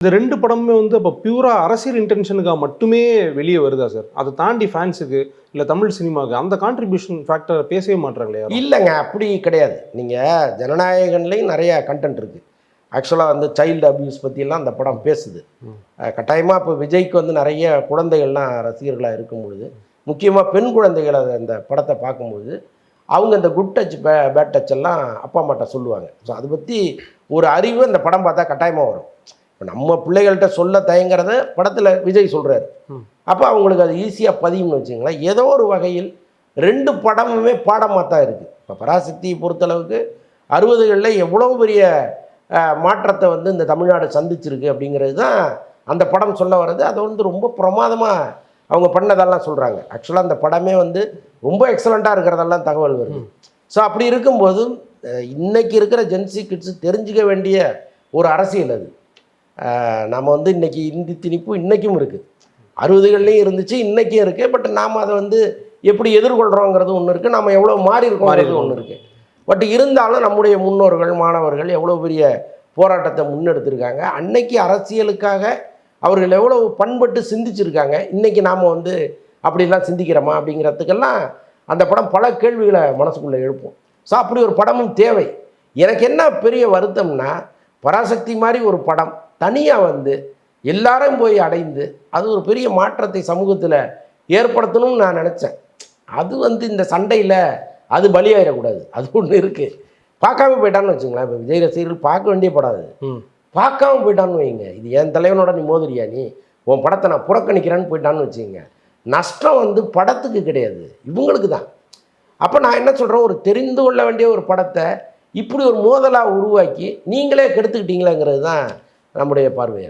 இந்த 2 படமுமே வந்து அப்ப பியூரா அரசியல் இன்டென்ஷனுக்காக மட்டுமே வெளிய வருதா சார்? அத தாண்டி ஃபேன்ஸுக்கு, இல்ல தமிழ் சினிமாக்கு அந்த கான்ட்ரிபியூஷன் ஃபேக்டர பேசவே மாட்றாங்களே யாரும். இல்லங்க. அப்படி கிடையாது. நீங்க ஜனநாயகன்லயும் நெறைய கன்டென்ட் இருக்கு. ஆக்சுவலா வந்து சைல்டு அபியூஸ் பத்தியெல்லாம் அந்த படம் பேசுது. கட்டாயமா இப்ப விஜய்க்கு வந்து நெறைய குழந்தைகள்லாம் ரசிகர்களா இருக்கும் பொழுது, முக்கியமா பெண் குழந்தைகள் அந்த படத்த பார்க்கும்போது, அவங்க இந்த குட் டச், பேட் டச் எல்லாம் அப்பா அம்மாட்ட சொல்லுவாங்க. ஸோ அத பத்தி ஒரு அறிவு அந்த படம் பார்த்தா கட்டாயமா வரும். இப்ப நம்ம பிள்ளைகள்ட்ட சொல்ல தயங்குறத படத்துல விஜய் சொல்றாரு. ம். அப்ப அவங்களுக்கு அது ஈஸியா பதியும்னு வச்சுக்கங்களேன். ஏதோ ஒரு வகையில் 2 படமுமே பாடமா தான் இருக்கு. இப்ப பராசக்தியை பொறுத்தளவுக்கு 60களில் எவ்வளோ பெரிய மாற்றத்தை வந்து இந்த தமிழ்நாடு சந்திச்சிருக்கு அப்படிங்கிறது தான் அந்த படம் சொல்ல வர்றது. அதை வந்து ரொம்ப பிரமாதமாக அவங்க பண்ணதெல்லாம் சொல்கிறாங்க. ஆக்சுவலாக அந்த படமே வந்து ரொம்ப எக்ஸலண்ட்டாக இருக்கிறதெல்லாம் தகவல் வருது. ஸோ அப்படி இருக்கும்போது இன்னைக்கு இருக்கிற ஜென்சி கிட்ஸு தெரிஞ்சுக்க வேண்டிய ஒரு அரசியல் அது. நம்ம வந்து இன்னைக்கு இந்தி திணிப்பு இன்றைக்கும் இருக்குது. 60கள்லேயும் இருந்துச்சு, இன்றைக்கும் இருக்குது. பட் நாம் அதை வந்து எப்படி எதிர்கொள்கிறோங்கிறது ஒன்று இருக்குது, நம்ம எவ்வளோ மாறி இருக்கோங்கிறது ஒன்று இருக்குது. பட் இருந்தாலும் நம்முடைய முன்னோர்கள், மாணவர்கள் எவ்வளோ பெரிய போராட்டத்தை முன்னெடுத்திருக்காங்க. அன்னைக்கு அரசியலுக்காக அவர்கள் எவ்வளோ பண்பட்டு சிந்திச்சிருக்காங்க. இன்றைக்கி நாம் வந்து அப்படிலாம் சிந்திக்கிறோமா அப்படிங்கிறதுக்கெல்லாம் அந்த படம் பல கேள்விகளை மனசுக்குள்ளே எழுப்போம். ஸோ அப்படி ஒரு படமும் தேவை. எனக்கு என்ன பெரிய வருத்தம்னா, பராசக்தி மாதிரி ஒரு படம் தனியாக வந்து எல்லாரும் போய் அடைந்து அது ஒரு பெரிய மாற்றத்தை சமூகத்தில் ஏற்படுத்தணும்னு நான் நினச்சேன். அது வந்து இந்த சண்டையில் அது பலியாயிடக்கூடாது. அது ஒன்று இருக்குது. பார்க்காம போயிட்டான்னு வச்சுங்களேன். இப்போ விஜய் ரசிகர்கள் பார்க்க வேண்டிய படம் அது. பார்க்காம போயிட்டான்னு வைங்க, இது என் தலைவனோட நீ மோதுறியா, நீ உன் படத்தை நான் புறக்கணிக்கிறேன்னு போயிட்டான்னு வச்சுங்க, நஷ்டம் வந்து படத்துக்கு கிடையாது, இவங்களுக்கு தான். அப்போ நான் என்ன சொல்கிறேன், ஒரு தெரிந்து கொள்ள வேண்டிய ஒரு படத்தை இப்படி ஒரு மோதலாக உருவாக்கி நீங்களே கெடுத்துக்கிட்டீங்களேங்கிறது தான் நம்முடைய பார்வையாக.